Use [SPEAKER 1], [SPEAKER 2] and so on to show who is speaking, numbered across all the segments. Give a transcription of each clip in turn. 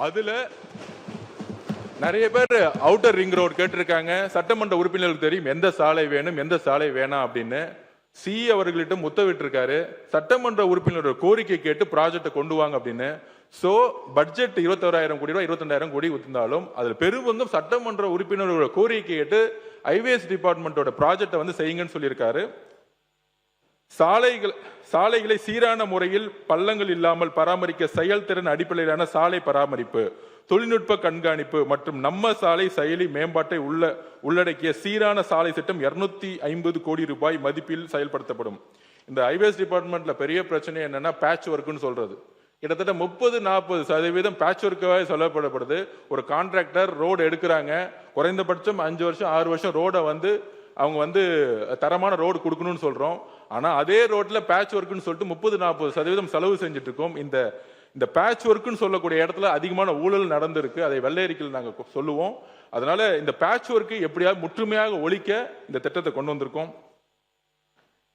[SPEAKER 1] அதுல நிறைய பேர் அவுட்டர் ரிங் ரோடு கேட்டிருக்காங்க. சட்டமன்ற உறுப்பினர்களுக்கு தெரியும் எந்த சாலை வேணும் எந்த சாலை வேணாம் அப்படின்னு. சி அவர்களிடம் உத்தரவிட்டிருக்காரு, சட்டமன்ற உறுப்பினரோட கோரிக்கை கேட்டு ப்ராஜெக்டை கொண்டு வாங்க அப்படின்னு. சோ பட்ஜெட் 21,000 கோடி ரூபாய் 22,000 கோடி இருந்தாலும் அதுல பெரும்பங்கும் சட்டமன்ற உறுப்பினரோட கோரிக்கை கேட்டு ஹைவேஸ் டிபார்ட்மெண்டோட ப்ராஜெக்டை வந்து செய்யுங்கன்னு சொல்லியிருக்காரு. சாலைகளை சீரான முறையில் பள்ளங்கள் இல்லாமல் பராமரிக்க செயல்திறன் அடிப்படையிலான சாலை பராமரிப்பு, தொழில்நுட்ப கண்காணிப்பு மற்றும் நம்ம சாலை செயலி மேம்பாட்டை உள்ளடக்கிய சீரான சாலை திட்டம் 250 கோடி ரூபாய் மதிப்பில் செயல்படுத்தப்படும். இந்த ஹைவேஸ் டிபார்ட்மெண்ட்ல பெரிய பிரச்சனை என்னன்னா பேட்ச் ஒர்க்னு சொல்றது. கிட்டத்தட்ட 30-40% பேட்ச் ஒர்க்காக சொல்லப்படப்படுது. ஒரு கான்ட்ராக்டர் ரோடு எடுக்கிறாங்க, குறைந்தபட்சம் 5 வருஷம் 6 வருஷம் ரோடை வந்து அவங்க வந்து தரமான ரோடு கொடுக்கணும்னு சொல்றோம். ஆனா அதே ரோட்ல பேட்ச் ஒர்க்னு சொல்லிட்டு 30-40% செலவு செஞ்சுட்டு இருக்கோம். இந்த பேட்ச் ஒர்க்னு சொல்லக்கூடிய இடத்துல அதிகமான ஊழல் நடந்திருக்கு. அதை வெள்ளை அறிக்கையில் நாங்க சொல்லுவோம். அதனால இந்த பேட்ச் ஒர்க்கு எப்படியாவது முற்றுமையாக ஒழிக்க இந்த திட்டத்தை கொண்டு வந்திருக்கோம்.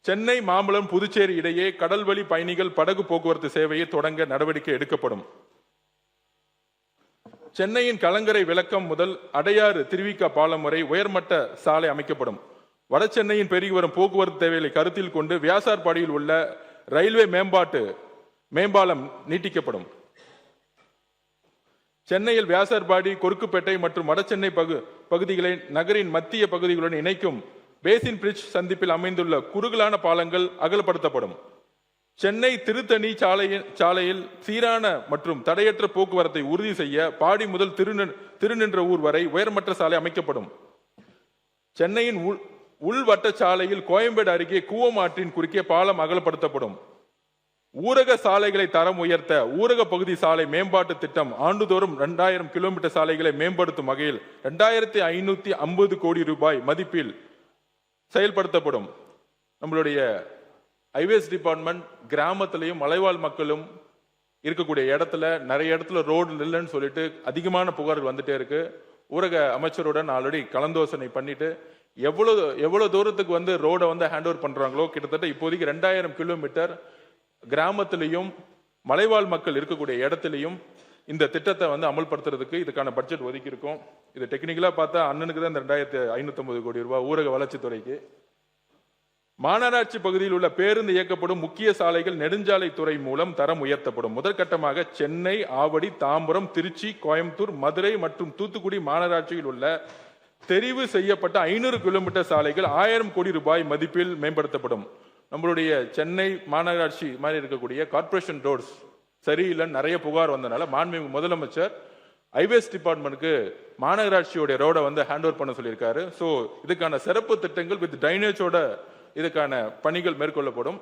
[SPEAKER 1] சென்னை, மாம்பலம், புதுச்சேரி இடையே கடல்வழி பயணிகள் படகு போக்குவரத்து சேவையை தொடங்க நடவடிக்கை எடுக்கப்படும். சென்னையின் கலங்கரை விளக்கம் முதல் அடையாறு திருவிக பாலம் வரை உயர்மட்ட சாலை அமைக்கப்படும். வட சென்னையின் பெருகி வரும் போக்குவரத்து தேவைகளை கருத்தில் கொண்டு வியாசார்பாடியில் உள்ள ரயில்வே மேம்பாலம் நீட்டிக்கப்படும். சென்னையில் வியாசார்பாடி, கொருக்குப்பேட்டை மற்றும் வட சென்னை பகுதிகளை நகரின் மத்திய பகுதிகளுடன் இணைக்கும் பேசின் பிரிட்ஜ் சந்திப்பில் அமைந்துள்ள குறுகலான பாலங்கள் அகலப்படுத்தப்படும். சென்னை திருத்தணி சாலையில் சீரான மற்றும் தடையற்ற போக்குவரத்தை உறுதி செய்ய பாடி முதல் திருநின்றவூர் வரை உயர்மட்ட சாலை அமைக்கப்படும். சென்னையின் உள்வட்ட சாலையில் கோயம்பேடு அருகே கூவம் ஆற்றின் குறுக்கே பாலம் அகலப்படுத்தப்படும். ஊரக சாலைகளை தரம் உயர்த்த ஊரக பகுதி சாலை மேம்பாட்டு திட்டம் ஆண்டுதோறும் 2000 கிலோமீட்டர் சாலைகளை மேம்படுத்தும் வகையில் 2550 கோடி ரூபாய் மதிப்பில் செயல்படுத்தப்படும். நம்மளுடைய ஹைவேஸ் டிபார்ட்மெண்ட் கிராமத்திலையும் மலைவாழ் மக்களும் இருக்கக்கூடிய இடத்துல நிறைய இடத்துல ரோடு இல்லைன்னு சொல்லிட்டு அதிகமான புகார்கள் வந்துட்டே இருக்கு. ஊரக அமைச்சருடன் ஆல்ரெடி கலந்தோசனை பண்ணிட்டு எவ்வளவு தூரத்துக்கு வந்து ரோடை வந்து ஹேண்ட் ஓவர் பண்றாங்களோ கிட்டத்தட்ட இப்போதைக்கு 2000 கிலோமீட்டர் கிராமத்திலையும் மலைவாழ் மக்கள் இருக்கக்கூடிய இடத்திலையும் இந்த திட்டத்தை வந்து அமல்படுத்துறதுக்கு இதுக்கான பட்ஜெட் ஒதுக்கி இருக்கோம். இது டெக்னிக்கலா பார்த்தா அண்ணனுக்கு தான் இந்த 2550 கோடி ரூபாய் ஊரக வளர்ச்சித்துறைக்கு. மாநகராட்சி பகுதியில் உள்ள பேருந்து இயக்கப்படும் முக்கிய சாலைகள் நெடுஞ்சாலை துறை மூலம் தரம் உயர்த்தப்படும். முதற்கட்டமாக சென்னை, ஆவடி, தாம்பரம், திருச்சி, கோயம்புத்தூர், மதுரை மற்றும் தூத்துக்குடி மாநகராட்சியில் உள்ள தெரிவு செய்யப்பட்ட 500 கிலோமீட்டர் சாலைகள் 1000 கோடி ரூபாய் மதிப்பில் மேம்படுத்தப்படும். நம்மளுடைய சென்னை மாநகராட்சி மாதிரி இருக்கக்கூடிய கார்பரேஷன் ரோட்ஸ் சரியில்லைன்னு நிறைய புகார் வந்தனால மாண்புமிகு முதலமைச்சர் ஹைவேஸ் டிபார்ட்மெண்ட்டுக்கு மாநகராட்சியோட ரோடை வந்து ஹேண்ட் ஓவர் பண்ண சொல்லியிருக்காரு. ஸோ இதுக்கான சிறப்பு திட்டங்கள் வித் டைனேஜோட இதுக்கான பணிகள் மேற்கொள்ளப்படும்.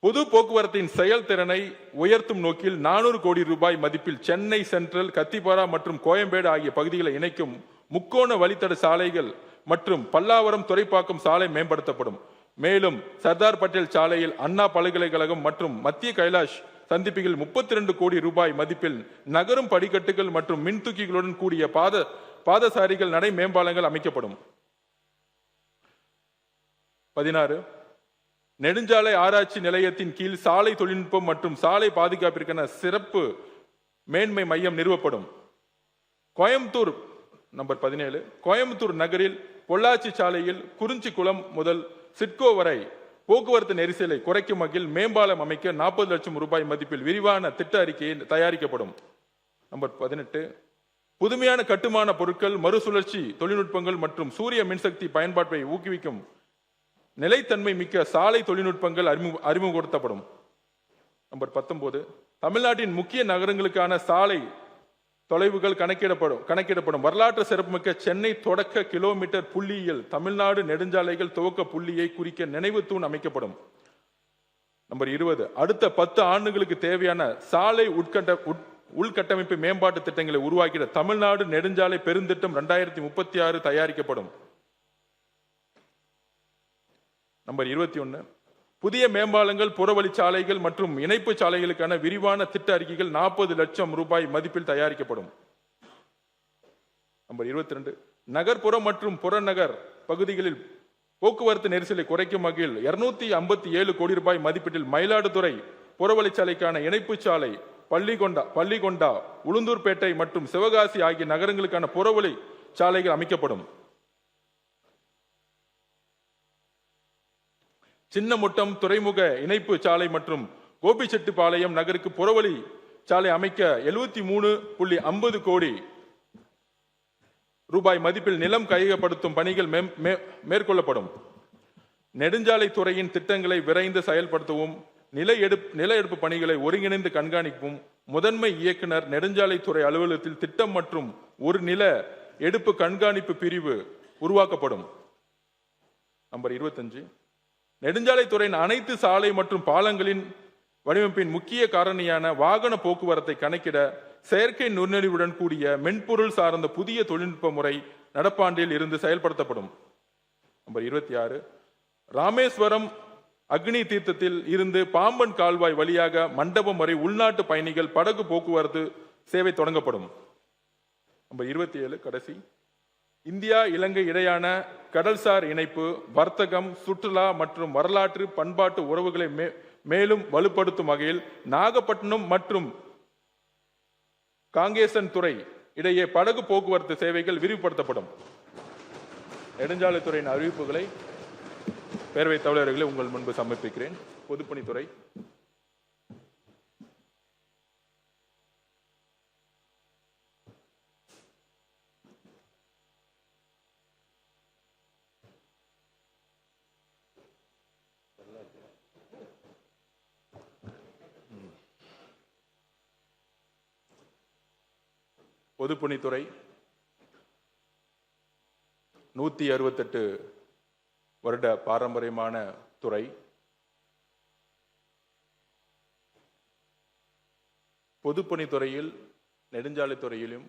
[SPEAKER 1] பொது போக்குவரத்தின் செயல்திறனை உயர்த்தும் நோக்கில் 400 கோடி ரூபாய் மதிப்பில் சென்னை சென்ட்ரல், கத்திப்பாரா மற்றும் கோயம்பேடு ஆகிய பகுதிகளை இணைக்கும் முக்கோண வழித்தட சாலைகள் மற்றும் பல்லாவரம், துறைப்பாக்கம் சாலை மேம்படுத்தப்படும். மேலும் சர்தார் பட்டேல் சாலையில் அண்ணா பல்கலைக்கழகம் மற்றும் மத்திய கைலாஷ் சந்திப்புகள் 32 கோடி ரூபாய் மதிப்பில் நகரும் படிக்கட்டுகள் மற்றும் மின்தூக்கிகளுடன் கூடிய பாதசாரிகள் நடை மேம்பாலங்கள் அமைக்கப்படும். 16 நெடுஞ்சாலை ஆராய்ச்சி நிலையத்தின் கீழ் சாலை தொழில்நுட்பம் மற்றும் சாலை பாதுகாப்பிற்கான சிறப்பு மேன்மை மையம் நிறுவப்படும். கோயம்புத்தூர் நம்பர் 17 கோயம்புத்தூர் நகரில் பொள்ளாச்சி சாலையில் குறிஞ்சிக்குளம் முதல் சிட்கோ வரை போக்குவரத்து நெரிசலை குறைக்கும் வகையில் மேம்பாலம் அமைக்க 40 லட்சம் ரூபாய் மதிப்பில் விரிவான திட்ட அறிக்கையை தயாரிக்கப்படும். நம்பர் 18 புதுமையான கட்டுமான பொருட்கள், மறுசுழற்சி தொழில்நுட்பங்கள் மற்றும் சூரிய மின்சக்தி பயன்பாட்டை ஊக்குவிக்கும் நிலைத்தன்மை மிக்க சாலை தொழில்நுட்பங்கள் அறிமுகப்படுத்தப்படும். நம்பர் 19 தமிழ்நாட்டின் முக்கிய நகரங்களுக்கான சாலை தொலைவுகள் கணக்கிடப்படும். வரலாற்று சிறப்புமிக்க சென்னை தொடக்க கிலோமீட்டர் புள்ளியியல் தமிழ்நாடு நெடுஞ்சாலைகள் துவக்க புள்ளியை குறிக்க நினைவு தூண் அமைக்கப்படும். நம்பர் 20 அடுத்த 10 ஆண்டுகளுக்கு தேவையான சாலை உள்கட்டமைப்பு மேம்பாட்டு திட்டங்களை உருவாக்கிட தமிழ்நாடு நெடுஞ்சாலை பெருந்திட்டம் 2036 தயாரிக்கப்படும். நம்பர் 21 புதிய மேம்பாலங்கள், புறவழி சாலைகள் மற்றும் இணைப்பு சாலைகளுக்கான விரிவான திட்ட அறிக்கைகள் 40 லட்சம் ரூபாய் மதிப்பில் தயாரிக்கப்படும். நம்பர் 22 நகர்ப்புறம் மற்றும் புறநகர் பகுதிகளில் போக்குவரத்து நெரிசலை குறைக்கும் வகையில் 257 கோடி ரூபாய் மதிப்பீட்டில் மயிலாடுதுறை புறவழிச்சாலைக்கான இணைப்பு சாலை பள்ளிகொண்டா, உளுந்தூர்பேட்டை மற்றும் சிவகாசி ஆகிய நகரங்களுக்கான புறவழி சாலைகள் அமைக்கப்படும். சின்னமுட்டம் துறைமுக இணைப்பு சாலை மற்றும் கோபிச்செட்டிப்பாளையம் நகருக்கு புறவழி சாலை அமைக்க 73.50 கோடி ரூபாய் மதிப்பில் நிலம் கையகப்படுத்தும் பணிகள் மேற்கொள்ளப்படும். நெடுஞ்சாலை துறையின் திட்டங்களை விரைந்து செயல்படுத்தவும், நில எடுப்பு பணிகளை ஒருங்கிணைந்து கண்காணிக்கவும் முதன்மை இயக்குனர் நெடுஞ்சாலைத்துறை அலுவலகத்தில் திட்டம் மற்றும் ஒரு நில எடுப்பு கண்காணிப்பு பிரிவு உருவாக்கப்படும். நம்பர் 25, நெடுஞ்சாலைத்துறையின் அனைத்து சாலை மற்றும் பாலங்களின் வடிவமைப்பின் முக்கிய காரணியான வாகன போக்குவரத்தை கணக்கிட செயற்கை நுண்ணறிவுடன் கூடிய மென்பொருள் சார்ந்த புதிய தொழில்நுட்ப முறை நடப்பாண்டில் இருந்து செயல்படுத்தப்படும். நம்பர் 26, ராமேஸ்வரம் அக்னி தீர்த்தத்தில் இருந்து பாம்பன் கால்வாய் வழியாக மண்டபம் வரை உள்நாட்டு பயணிகள் படகு போக்குவரத்து சேவை தொடங்கப்படும். நம்பர் 27 கடைசி, இந்தியா இலங்கை இடையான கடல்சார் இணைப்பு, வர்த்தகம், சுற்றுலா மற்றும் வரலாற்று பண்பாட்டு உறவுகளை மேலும் வலுப்படுத்தும் வகையில் நாகப்பட்டினம் மற்றும் காங்கேசன் துறை இடையே படகு போக்குவரத்து சேவைகள் விரிவுபடுத்தப்படும். நெடுஞ்சாலைத்துறையின் அறிவிப்புகளை பேரவைத் தலைவர்களை உங்கள் முன்பு சமர்ப்பிக்கிறேன். பொதுப்பணித்துறை, பொதுப்பணித்துறை 168 வருட பாரம்பரியமான துறை. பொதுப்பணித்துறையில் நெடுஞ்சாலைத்துறையிலும்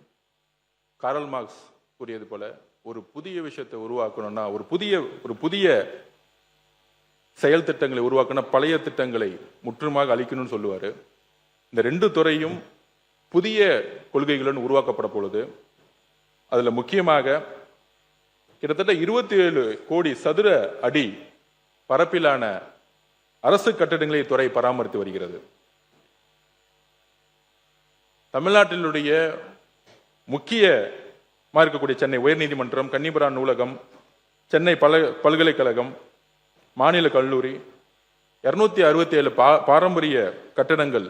[SPEAKER 1] காரல் மார்க்ஸ் கூறியது போல ஒரு புதிய விஷயத்தை உருவாக்கணும்னா, ஒரு புதிய செயல் திட்டங்களை உருவாக்கணும், பழைய திட்டங்களை முற்றுமாக அழிக்கணும்னு சொல்லுவாரு. இந்த ரெண்டு துறையும் புதிய கொள்கைகளுடன் உருவாக்கப்பட பொழுது அதுல முக்கியமாக கிட்டத்தட்ட 27 கோடி சதுர அடி பரப்பிலான அரசு கட்டடங்களை துறை பராமரித்து வருகிறது. தமிழ்நாட்டினுடைய முக்கியமாக இருக்கக்கூடிய சென்னை உயர்நீதிமன்றம், கன்னிபுரம் நூலகம், சென்னை பல்கலைக்கழகம், மாநில கல்லூரி, 267 பாரம்பரிய கட்டடங்கள்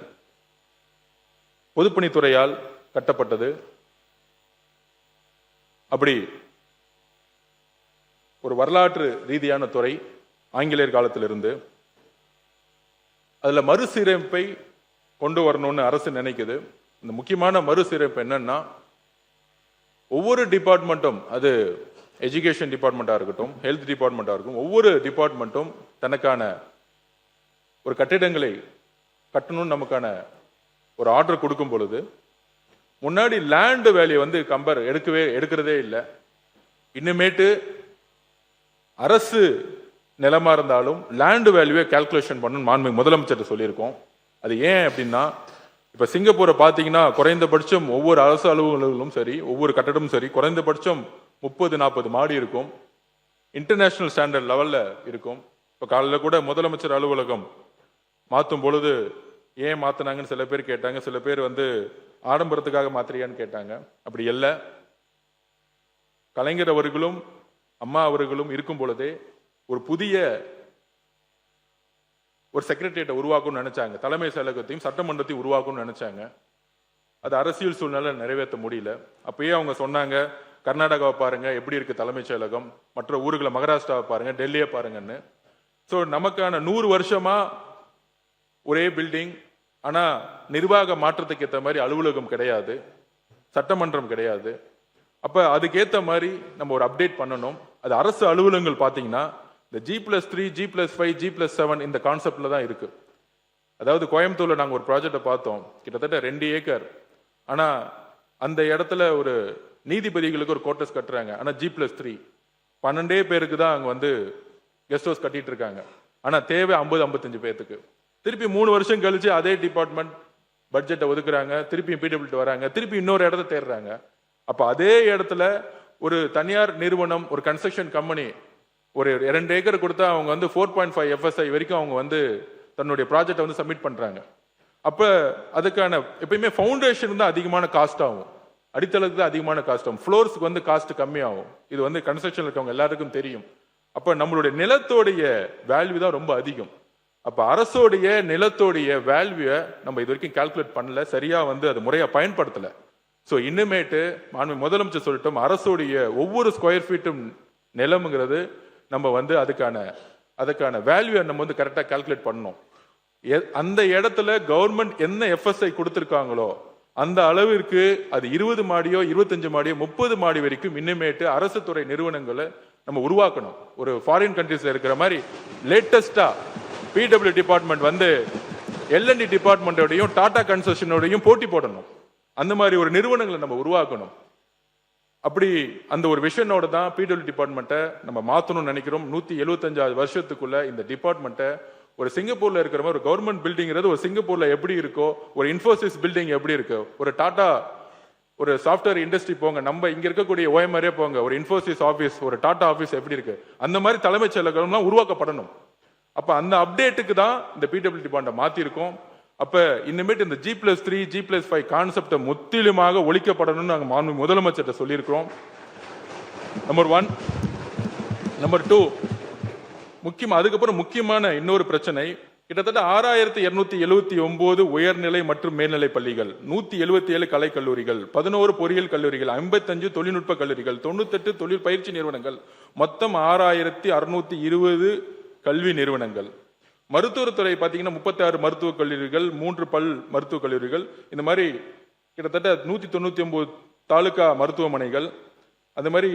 [SPEAKER 1] பொதுப்பணித்துறையால் கட்டப்பட்டது. அப்படி ஒரு வரலாற்று ரீதியான துறை ஆங்கிலேயர் காலத்திலிருந்து. அதுல மறுசீரமைப்பை கொண்டு வரணும்னு அரசு நினைக்குது. இந்த முக்கியமான மறுசீரமைப்பு என்னன்னா, ஒவ்வொரு டிபார்ட்மெண்ட்டும், அது எஜுகேஷன் டிபார்ட்மெண்டா இருக்கட்டும், ஹெல்த் டிபார்ட்மெண்டா இருக்கும், ஒவ்வொரு டிபார்ட்மெண்ட்டும் தனக்கான ஒரு கட்டிடங்களை கட்டணும்னு நமக்கான ஒரு ஆர்டர் கொடுக்கும் பொழுது முன்னாடி லேண்ட் வேல்யூ எடுக்கிறதே இல்லை. இனிமேட்டு அரசு நிலமா இருந்தாலும் லேண்ட் வேல்யூவை கால்குலேஷன் பண்ணணும் மாண்புமிகு முதலமைச்சர் சொல்லியிருக்கோம். அது ஏன் அப்படின்னா, இப்ப சிங்கப்பூரை பார்த்தீங்கன்னா குறைந்தபட்சம் ஒவ்வொரு அரசு அலுவலகங்களும் சரி, ஒவ்வொரு கட்டடமும் சரி, குறைந்தபட்சம் 30-40 மாடி இருக்கும். இன்டர்நேஷனல் ஸ்டாண்டர்ட் லெவல்ல இருக்கும். இப்ப காலையில் கூட முதலமைச்சர் அலுவலகம் மாற்றும் பொழுது ஏன் மாத்தினாங்கன்னு சில பேர் கேட்டாங்க. சில பேர் ஆடம்பரத்துக்காக மாத்திரியான்னு கேட்டாங்க. அப்படி இல்லை. கலைஞர் அவர்களும் அம்மா அவர்களும் இருக்கும் பொழுதே ஒரு புதிய ஒரு செக்ரட்டரியேட்டை உருவாக்கணும்னு நினைச்சாங்க. தலைமை செயலகத்தையும் சட்டமன்றத்தையும் உருவாக்கணும்னு நினைச்சாங்க. அது அரசியல் சூழ்நிலை நிறைவேற்ற முடியல. அப்பயே அவங்க சொன்னாங்க, கர்நாடகாவை பாருங்க எப்படி இருக்கு தலைமைச் செயலகம், மற்ற ஊர்களை மகாராஷ்டிராவை பாருங்க, டெல்லியை பாருங்கன்னு. ஸோ நமக்கான 100 வருஷமா ஒரே பில்டிங், ஆனா நிர்வாக மாற்றத்துக்கு ஏற்ற மாதிரி அலுவலகம் கிடையாது, சட்டமன்றம் கிடையாது. அப்ப அதுக்கேற்ற மாதிரி நம்ம ஒரு அப்டேட் பண்ணணும். அது அரசு அலுவலகங்கள் பார்த்தீங்கன்னா இந்த G+3, G+5, G+7 இந்த கான்செப்ட்ல தான் இருக்கு. அதாவது கோயம்புத்தூர்ல நாங்கள் ஒரு ப்ராஜெக்டை பார்த்தோம், கிட்டத்தட்ட 2 ஏக்கர். ஆனா அந்த இடத்துல ஒரு நீதிபதிகளுக்கு ஒரு கோட்டர்ஸ் கட்டுறாங்க. ஆனா G+3 12 பேருக்கு தான் அங்க கெஸ்ட் ஹவுஸ் கட்டிட்டு இருக்காங்க. ஆனா தேவை 50-55 பேருக்கு. திருப்பி 3 வருஷம் கழிச்சு அதே டிபார்ட்மெண்ட் பட்ஜெட்டை ஒதுக்குறாங்க, திருப்பி PWD வராங்க, திருப்பி இன்னொரு இடத்த தேடுறாங்க. அப்ப அதே இடத்துல ஒரு தனியார் நிறுவனம், ஒரு கன்ஸ்ட்ரக்ஷன் கம்பெனி ஒரு 2 ஏக்கர் கொடுத்தா அவங்க 4.5 FSI வரைக்கும் அவங்க தன்னுடைய ப்ராஜெக்டை சப்மிட் பண்றாங்க. அப்ப அதுக்கான எப்பயுமே ஃபவுண்டேஷன் தான் அதிகமான காஸ்ட் ஆகும், அடித்தளத்துக்கு தான் அதிகமான காஸ்ட் ஆகும், ஃப்ளோர்ஸ்க்கு வந்து காஸ்ட் கம்மியாகும். இது வந்து கன்ஸ்ட்ரக்ஷன்ல இருக்கவங்க எல்லாருக்கும் தெரியும். அப்ப நம்மளுடைய நிலத்தோடைய வேல்யூ தான் ரொம்ப அதிகம். அப்ப அரசோடைய நிலத்தோடைய வேல்யூவை நம்ம இது வரைக்கும் கால்குலேட் பண்ணல, சரியா வந்து அது முறையா பயன்படுத்தல. ஸோ இன்னுமேட்டு முதலமைச்சர் சொல்லிட்டோம், அரசோடைய ஒவ்வொரு ஸ்கொயர் ஃபீட்டும் நிலம்ங்கிறது நம்ம வந்து அதுக்கான வேல்யூவை நம்ம வந்து கரெக்டாக கால்குலேட் பண்ணணும். அந்த இடத்துல கவர்மெண்ட் என்ன எஃப்எஸ்ஐ கொடுத்துருக்காங்களோ அந்த அளவிற்கு அது 20 மாடியோ 25 மாடியோ 30 மாடி வரைக்கும் இன்னுமேட்டு அரசு துறை நிறுவனங்களை நம்ம உருவாக்கணும். ஒரு ஃபாரின் கண்ட்ரீஸ்ல இருக்கிற மாதிரி லேட்டஸ்டா பிடபிள்யூ டிபார்ட்மெண்ட் வந்து எல்என்டி டிபார்ட்மெண்டோடையும் டாடா கன்ஸ்ட்ரக்ஷனோடையும் போட்டி போடணும். அந்த மாதிரி ஒரு நிறுவனங்களை நம்ம உருவாக்கணும். அப்படி அந்த ஒரு விஷனோட தான் பிடபிள்யூ டிபார்ட்மெண்ட்டை நம்ம மாற்றணும்னு நினைக்கிறோம். 175 வருஷத்துக்குள்ள இந்த டிபார்ட்மெண்ட்டை ஒரு சிங்கப்பூர்ல இருக்கிற மாதிரி ஒரு கவர்மெண்ட் பில்டிங்கிறது ஒரு சிங்கப்பூர்ல எப்படி இருக்கோ, ஒரு இன்ஃபோசிஸ் பில்டிங் எப்படி இருக்கு, ஒரு டாடா ஒரு சாஃப்ட்வேர் இண்டஸ்ட்ரி போங்க, நம்ம இங்க இருக்கக்கூடிய ஓஎம்ஆரே போங்க, ஒரு இன்ஃபோசிஸ் ஆஃபீஸ் ஒரு டாடா ஆஃபீஸ் எப்படி இருக்கு, அந்த மாதிரி தலைமைச் செயலகம்லாம் உருவாக்கப்படணும். அப்ப அந்த அப்டேட்டுக்கு தான் இந்த பிடபிள்யூ டிபார்ட்மெண்ட் மாத்தி இருக்கோம். அப்ப இனிமேட்டு இந்த G+3 G+5 கான்செப்டை முற்றிலுமாக ஒழிக்கப்படணும்னு நாங்கள் முதலமைச்சர்கிட்ட சொல்லியிருக்கிறோம். நம்பர் 1. நம்பர் 2, அதுக்கப்புறம் முக்கியமான இன்னொரு பிரச்சனை, கிட்டத்தட்ட 6279 உயர்நிலை மற்றும் மேல்நிலை பள்ளிகள், 177 கலை கல்லூரிகள், 11 பொறியியல் கல்லூரிகள், 55 தொழில்நுட்ப கல்லூரிகள், 98 தொழில் பயிற்சி நிறுவனங்கள், மொத்தம் 6620 கல்வி நிறுவனங்கள். மருத்துவத்துறை பார்த்தீங்கன்னா 36 மருத்துவக் கல்லூரிகள், 3 பல் மருத்துவக் கல்லூரிகள், இந்த மாதிரி கிட்டத்தட்ட 199 தாலுகா மருத்துவமனைகள், அந்த மாதிரி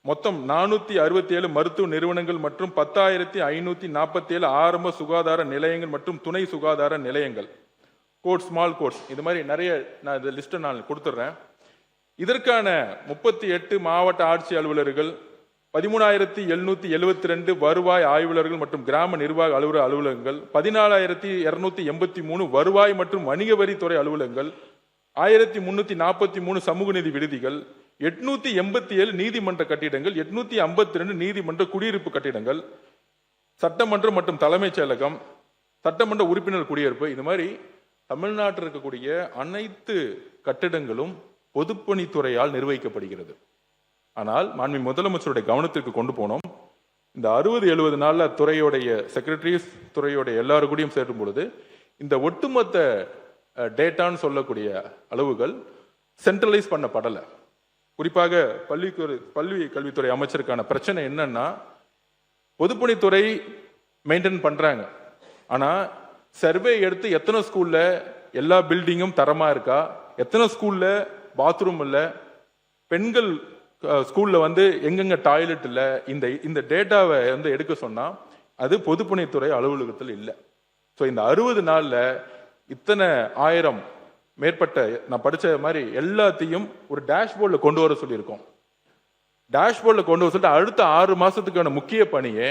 [SPEAKER 1] மொத்தம் 467 மருத்துவ நிறுவனங்கள் மற்றும் 10,547 ஆரம்ப சுகாதார நிலையங்கள் மற்றும் துணை சுகாதார நிலையங்கள், கோர்ஸ், ஸ்மால் கோர்ஸ், இது மாதிரி நிறைய நான் இந்த லிஸ்ட்டை நான் கொடுத்துட்றேன். இதற்கான 38 மாவட்ட ஆட்சி அலுவலர்கள், 13,772 வருவாய் ஆய்வாளர்கள் மற்றும் கிராம நிர்வாக அலுவலகங்கள், 14,283 வருவாய் மற்றும் வணிக வரித்துறை அலுவலகங்கள், 1,343 சமூக நீதி விடுதிகள், 887 நீதிமன்ற கட்டிடங்கள், 852 நீதிமன்ற குடியிருப்பு கட்டிடங்கள், சட்டமன்றம் மற்றும் தலைமைச் செயலகம், சட்டமன்ற உறுப்பினர் குடியிருப்பு, இது மாதிரி தமிழ்நாட்டில் இருக்கக்கூடிய அனைத்து கட்டிடங்களும் பொதுப்பணித்துறையால் நிர்வகிக்கப்படுகிறது. ஆனால் மாண்புமிகு முதலமைச்சருடைய கவனத்திற்கு கொண்டு போனோம். இந்த 60-70 நாள்ல துறையுடைய செக்ரட்டரிஸ், துறையுடைய எல்லாரும் கூடயும் சேரும் பொழுது இந்த ஒட்டுமொத்த டேட்டான்னு சொல்லக்கூடிய அளவுகள் சென்ட்ரலைஸ் பண்ணப்படலை. குறிப்பாக பள்ளி கல்வித்துறை அமைச்சருக்கான பிரச்சனை என்னன்னா, பொதுப்பணித்துறை மெயின்டைன் பண்றாங்க, ஆனா சர்வே எடுத்து எத்தனை ஸ்கூல்ல எல்லா பில்டிங்கும் தரமா இருக்கா, எத்தனை ஸ்கூல்ல பாத்ரூம் இல்ல, பெண்கள் ஸ்கூல்ல வந்து எங்கெங்க டாய்லெட் இல்ல, இந்த டேட்டாவை வந்து எடுக்க சொன்னா அது பொதுப்பணித்துறை அலுவலகத்தில் இல்லை. ஸோ இந்த 60 நாள்ல இத்தனை 1000 மேற்பட்ட நான் படிச்ச மாதிரி எல்லாத்தையும் ஒரு டேஷ்போர்ட்ல கொண்டு வர சொல்லியிருக்கோம். டேஷ்போர்ட்ல கொண்டு வர சொல்லிட்டு அடுத்த 6 மாசத்துக்கான முக்கிய பணியே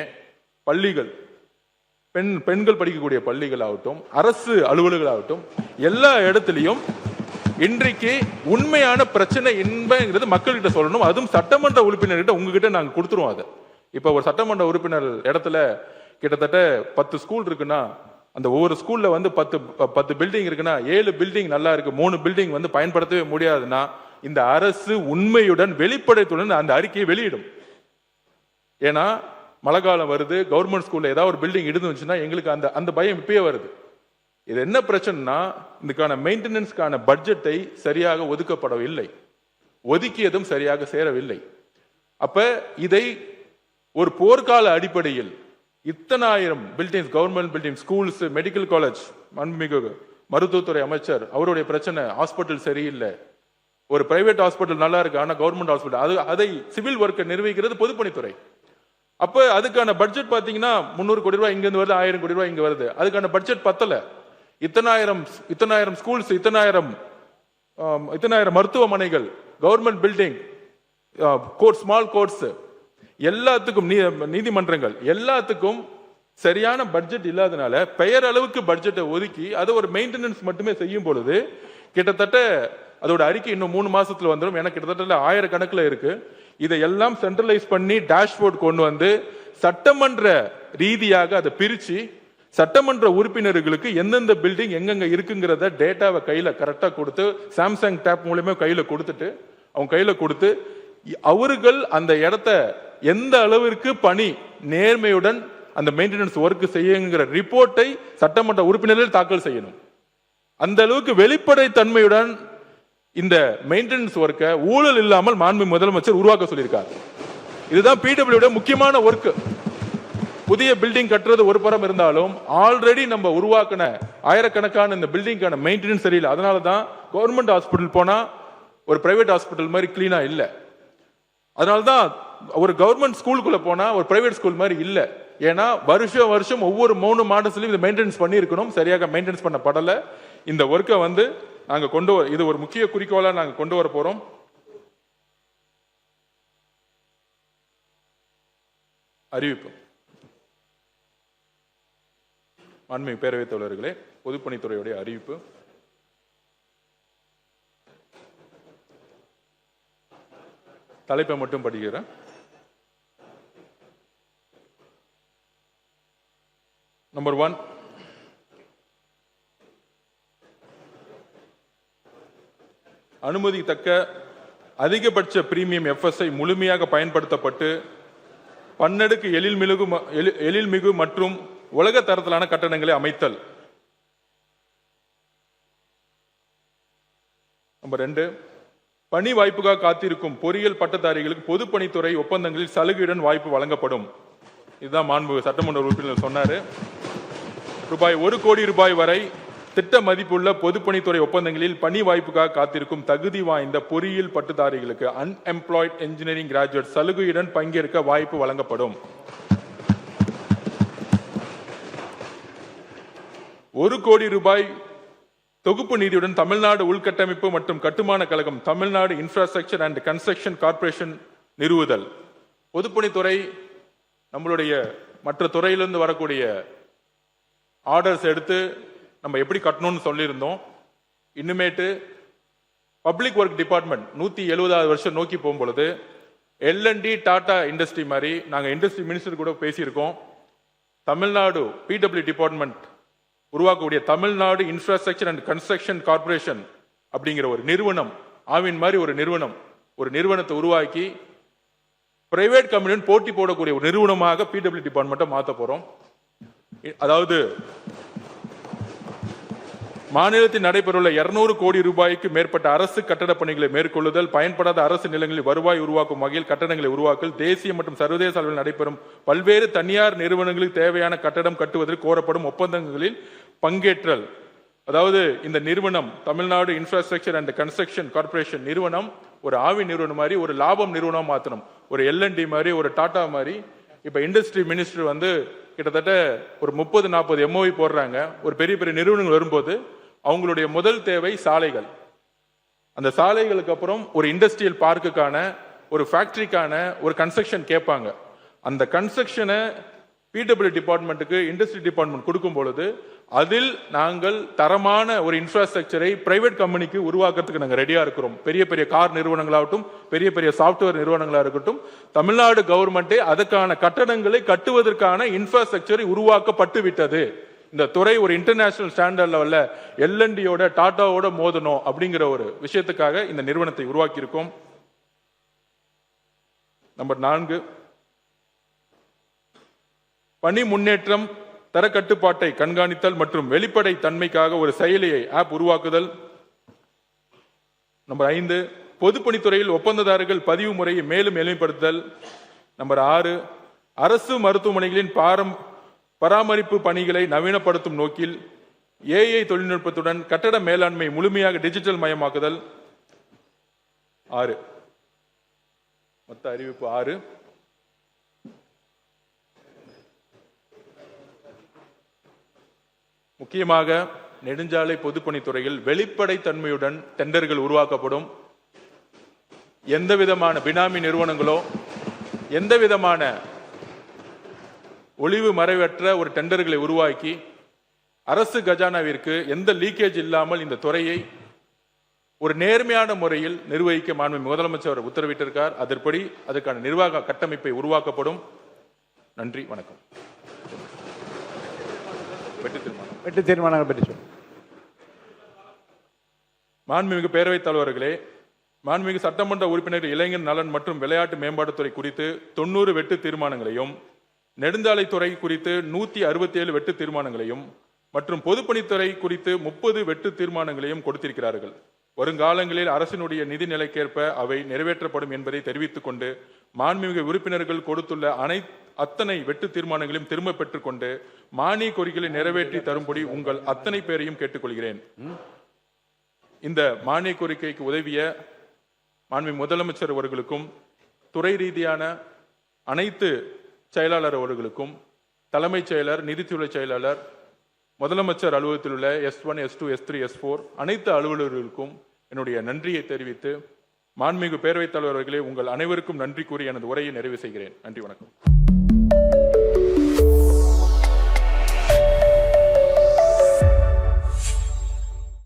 [SPEAKER 1] பள்ளிகள், பெண்கள் படிக்கக்கூடிய பள்ளிகள் ஆகட்டும், அரசு அலுவலர்கள் ஆகட்டும், எல்லா இடத்துலையும் இன்றைக்கு உண்மையான பிரச்சனை என்பது மக்கள்கிட்ட சொல்லணும். அதுவும் சட்டமன்ற உறுப்பினர்கிட்ட உங்ககிட்ட நாங்கள் கொடுத்துருவோம். அதை இப்போ ஒரு சட்டமன்ற உறுப்பினர் இடத்துல கிட்டத்தட்ட 10 ஸ்கூல் இருக்குன்னா, அந்த ஒவ்வொரு ஸ்கூல்ல வந்து 10 பில்டிங் இருக்குன்னா 7 பில்டிங் நல்லா இருக்கு, 3 பில்டிங் வந்து பயன்படுத்தவே முடியாதுன்னா இந்த அரசு உண்மையுடன் வெளிப்படைத்துடன் அந்த அறிக்கையை வெளியிடும். ஏன்னா மழை காலம் வருது, கவர்மெண்ட் ஸ்கூல்ல ஏதாவது ஒரு பில்டிங் இருந்துச்சுன்னா எங்களுக்கு அந்த பயம் இப்பயே வருது. இது என்ன பிரச்சனைனா, இதுக்கான மெயின்டெனன்ஸ்க்கான பட்ஜெட்டை சரியாக ஒதுக்கப்படவில்லை, ஒதுக்கியதும் சரியாக சேரவில்லை. அப்ப இதை ஒரு போர்க்கால அடிப்படையில் இத்தனை 1000 buildings, government building, schools, medical college, மாண்புமிகு மருத்துவத்துறை அமைச்சர் அவருடைய பிரச்சனை, ஹாஸ்பிட்டல் சரியில்லை, ஒரு பிரைவேட் ஹாஸ்பிட்டல் நல்லா இருக்கு ஆனா கவர்மெண்ட் ஹாஸ்பிட்டல், அதை சிவில் ஒர்க்கை நிர்வகிக்கிறது பொதுப்பணித்துறை. அப்ப அதுக்கான பட்ஜெட் பாத்தீங்கன்னா 300 கோடி ரூபாய் இங்க இருந்து வருது, 1000 கோடி ரூபாய் இங்க வருது, அதுக்கான பட்ஜெட் பத்தல. இத்தனாயிரம் ஸ்கூல்ஸ், இத்தனாயிரம் மருத்துவமனைகள், government building, court, small courts, எல்லாத்துக்கும் நீதிமன்றங்கள், எல்லாத்துக்கும் சரியான பட்ஜெட் இல்லாதனால பெயர் அளவுக்கு பட்ஜெட்டை ஒதுக்கி அதை ஒரு மெயின்டெனன்ஸ் மட்டுமே செய்யும் பொழுது கிட்டத்தட்ட அதோட அறிக்கை இன்னும் 3 மாசத்துல வந்துடும். எனக்கு கிட்டத்தட்ட 1000 கணக்குல இருக்கு. இதையெல்லாம் சென்ட்ரலைஸ் பண்ணி டேஷ்போர்ட் கொண்டு வந்து சட்டமன்ற ரீதியாக அதை பிரிச்சு சட்டமன்ற உறுப்பினர்களுக்கு எந்தெந்த பில்டிங் எங்கெங்க இருக்குங்கிறத டேட்டாவை கையில கரெக்டா கொடுத்து சாம்சங் டேப் மூலமா கையில கொடுத்துட்டு அவங்க கையில கொடுத்து அவர்கள் அந்த இடத்த எந்த அளவிற்கு பணி நேர்மையுடன் அந்த மெயின்டெனன்ஸ் ஒர்க் செய்யுங்கிற ரிப்போர்ட்டை சட்டமன்ற உறுப்பினர்கள் தாக்கல் செய்யணும். அந்த அளவுக்கு வெளிப்படை தன்மையுடன் இந்த மெயின்டெனன்ஸ் ஒர்க்கை ஊழல் இல்லாமல் மாண்பு முதலமைச்சர் உருவாக்க சொல்லியிருக்கார். இதுதான் பிடபிள்யூட முக்கியமான ஒர்க். புதிய பில்டிங் கட்டுறது ஒரு புறம் இருந்தாலும் ஆல்ரெடி நம்ம உருவாக்கின ஆயிரக்கணக்கான இந்த பில்டிங்கான மெயின்டெனன்ஸ் சரியில்லை. அதனால தான் கவர்மெண்ட் ஹாஸ்பிட்டல் போனா ஒரு பிரைவேட் ஹாஸ்பிட்டல் மாதிரி கிளீனா இல்லை. அதனால தான் ஒரு கவர்மெண்ட் ஸ்கூலுக்குள்ள போனா ஒரு பிரைவேட் ஸ்கூல் மாதிரி இல்லை. ஏன்னா வருஷம் ஒவ்வொரு 3 மாதத்துலயும் இதை மெயின்டெனன்ஸ் பண்ணி இருக்கணும். சரியாக மெயின்டெனன்ஸ் பண்ணப்படலை. இந்த ஒர்க்கை வந்து நாங்க கொண்டு வர இது ஒரு முக்கிய குறிக்கோளா நாங்க கொண்டு வர போறோம். அறிவிப்பு. மாண்புமிகு பேரவைத் தலைவர்களே, பொதுப்பணித்துறையுடைய அறிவிப்பு. தலைப்பை மட்டும் படிக்கிறேன். நம்பர் 1, அனுமதித்தக்க அதிகபட்ச பிரீமியம் எஃப்எஸ்ஐ முழுமையாக பயன்படுத்தப்பட்டு பன்னடுக்கு எழில்மிகு மற்றும் உலக தரத்திலான கட்டணங்களை அமைத்தல். நம்பர் 2, பணி வாய்ப்புக்காக காத்திருக்கும் பொறியியல் பட்டதாரிகளுக்கு பொதுப்பணித்துறை ஒப்பந்தங்களில் சலுகையுடன் வாய்ப்பு வழங்கப்படும். இதுதான் மாண்பு சட்டமன்ற உறுப்பினர் சொன்னாரு. ரூபாய் 1 கோடி வரை திட்ட மதிப்புள்ள பொதுப்பணித்துறை ஒப்பந்தங்களில் பணி வாய்ப்புக்காக காத்திருக்கும் தகுதி வாய்ந்த பொறியியல் பட்டதாரிகளுக்கு அன்எம்ப்ளாய்ட் என்ஜினியரிங் கிராஜுவேட் சலுகையுடன் பங்கேற்க வாய்ப்பு வழங்கப்படும். 1 கோடி தொகுப்பு நிதியுடன் தமிழ்நாடு உள்கட்டமைப்பு மற்றும் கட்டுமான கழகம் Tamil Nadu infrastructure and construction corporation நிறுவுதல். பொதுப்பணித்துறை நம்மளுடைய மற்ற துறையிலிருந்து வரக்கூடிய ஆர்டர்ஸ் எடுத்து நம்ம எப்படி கட்டணும்னு சொல்லியிருந்தோம். இன்னுமேட்டு பப்ளிக் ஒர்க் டிபார்ட்மெண்ட் 170வது வருஷம் நோக்கி போகும்பொழுது எல்என்டி டாடா இண்டஸ்ட்ரி மாதிரி நாங்கள் இண்டஸ்ட்ரி மினிஸ்டர் கூட பேசியிருக்கோம். தமிழ்நாடு பிடபிள்யூ டிபார்ட்மெண்ட் உருவாக்கக்கூடிய Tamil Nadu infrastructure and construction corporation அப்படிங்கிற ஒரு நிறுவனம், ஆவின் மாதிரி ஒரு நிறுவனத்தை உருவாக்கி பிரைவேட் கம்பெனியுடன் போட்டி போடக்கூடிய ஒரு நிறுவனமாக பிடபிள்யூ டிபார்ட்மெண்ட்டை மாற்ற போறோம். அதாவது மாநிலத்தில் நடைபெறவுள்ள 200 கோடி ரூபாய்க்கு மேற்பட்ட அரசு கட்டட பணிகளை மேற்கொள்ளுதல், பயன்படாத அரசு நிலங்களில் வருவாய் உருவாக்கும் வகையில் கட்டடங்களை உருவாக்கல், தேசிய மற்றும் சர்வதேச அளவில் நடைபெறும் பல்வேறு தனியார் நிறுவனங்களுக்கு தேவையான கட்டடம் கட்டுவதற்கு கோரப்படும் ஒப்பந்தங்களில் பங்கேற்றல். அதாவது இந்த நிறுவனம் Tamil Nadu infrastructure and construction corporation நிறுவனம் ஒரு ஆவி நிறுவனம் மாதிரி ஒரு லாபம் நிறுவனம் மாற்றணும். ஒரு எல்என்டி மாதிரி ஒரு டாடா மாதிரி. இப்ப இண்டஸ்ட்ரி மினிஸ்டர் வந்து கிட்டத்தட்ட ஒரு 30-40 எம்ஓவி போடுறாங்க. ஒரு பெரிய நிறுவனங்கள் வரும்போது அவங்களுடைய முதல் தேவை சாலைகள். அந்த சாலைகளுக்கு அப்புறம் ஒரு இண்டஸ்ட்ரியல் பார்க்குக்கான ஒரு ஃபேக்டரிக்கான ஒரு கன்ஸ்ட்ரக்ஷன் கேட்பாங்க. அந்த கன்ஸ்ட்ரக்ஷனை பிடபிள்யூ டிபார்ட்மெண்ட்டுக்கு இண்டஸ்ட்ரி டிபார்ட்மெண்ட் கொடுக்கும் பொழுது அதில் நாங்கள் தரமான ஒரு இன்ஃப்ராஸ்ட்ரக்சரை பிரைவேட் கம்பெனிக்கு உருவாக்குறதுக்கு நாங்கள் ரெடியா இருக்கிறோம். பெரிய கார் நிறுவனங்களாகட்டும், பெரிய சாஃப்ட்வேர் நிறுவனங்களாக இருக்கட்டும், தமிழ்நாடு கவர்மெண்டே அதற்கான கட்டடங்களை கட்டுவதற்கான இன்ஃப்ராஸ்ட்ரக்சரை உருவாக்கப்பட்டு விட்டது. இந்த துறை ஒரு இன்டர்நேஷனல் ஸ்டாண்டர்ட் லெவல்ல எல்என்டியோட டாடாவோட மோதணும் அப்படிங்கிற ஒரு விஷயத்துக்காக இந்த நிறுவனத்தை உருவாக்கி இருக்கோம். நம்பர் 4, பணி முன்னேற்றம் தர கட்டுப்பாட்டை கண்காணித்தல் மற்றும் வெளிப்படை தன்மைக்காக ஒரு செயலியை ஆப் உருவாக்குதல். நம்பர் 5, பொதுப்பணித்துறையில் ஒப்பந்ததாரர்கள் பதிவு முறையை மேலும் எளிமைப்படுத்துதல். நம்பர் 6, அரசு மருத்துவமனைகளின் பராமரிப்பு பணிகளை நவீனப்படுத்தும் நோக்கில் ஏஐ தொழில்நுட்பத்துடன் கட்டட மேலாண்மை முழுமையாக டிஜிட்டல் மயமாக்குதல். 6 மொத்த அறிவிப்பு 6. முக்கியமாக நெடுஞ்சாலை பொதுப்பணித்துறையில் வெளிப்படை தன்மையுடன் டெண்டர்கள் உருவாக்கப்படும். எந்த விதமான பினாமி நிறுவனங்களோ எந்த விதமான ஒளிவு மறைவற்ற ஒரு டெண்டர்களை உருவாக்கி அரசு கஜானாவிற்கு எந்த லீக்கேஜ் இல்லாமல் இந்த துறையை ஒரு நேர்மையான முறையில் நிர்வகிக்க மாண்புமிகு முதலமைச்சர் உத்தரவிட்டிருக்கார். அதன்படி அதற்கான நிர்வாக கட்டமைப்பை உருவாக்கப்படும். நன்றி, வணக்கம். வெட்டு தீர்மானம்.
[SPEAKER 2] வெட்டு தீர்மானங்கள் பற்றி சொல்லுங்கள்.
[SPEAKER 1] மாண்புமிகு பேரவைத் தலைவர்களே, மாண்புமிகு சட்டமன்ற உறுப்பினர் இளைஞர் நலன் மற்றும் விளையாட்டு மேம்பாட்டுத்துறை குறித்து 90 வெட்டு தீர்மானங்களையும், நெடுஞ்சாலைத்துறை குறித்து 167 வெட்டு தீர்மானங்களையும் மற்றும் பொதுப்பணித்துறை குறித்து 30 வெட்டு தீர்மானங்களையும் கொடுத்திருக்கிறார்கள். வருங்காலங்களில் அரசினுடைய நிதி நிலைக்கேற்ப அவை நிறைவேற்றப்படும் என்பதை தெரிவித்துக் கொண்டு மாண்புமிகு உறுப்பினர்கள் கொடுத்துள்ள அத்தனை வெட்டு தீர்மானங்களையும் திரும்ப பெற்றுக்கொண்டு மானிய கோரிக்கைகளை நிறைவேற்றி தரும்படி உங்கள் அத்தனை பேரையும் கேட்டுக்கொள்கிறேன். இந்த மானிய கோரிக்கைக்கு உதவிய மாண்புமிகு முதலமைச்சர் அவர்களுக்கும், துறை ரீதியான அனைத்து செயலாளர் அவர்களுக்கும், தலைமைச் செயலர், நிதித்துறை செயலாளர், முதலமைச்சர் அலுவலகத்தில் உள்ள S1, S2, S3, S4 அனைத்து அலுவலர்களுக்கும் என்னுடைய நன்றியை தெரிவித்து, மாண்புமிகு பேரவைத் தலைவர் அவர்களே, உங்கள் அனைவருக்கும் நன்றி கூறி எனது உரையை நிறைவு செய்கிறேன். நன்றி, வணக்கம்.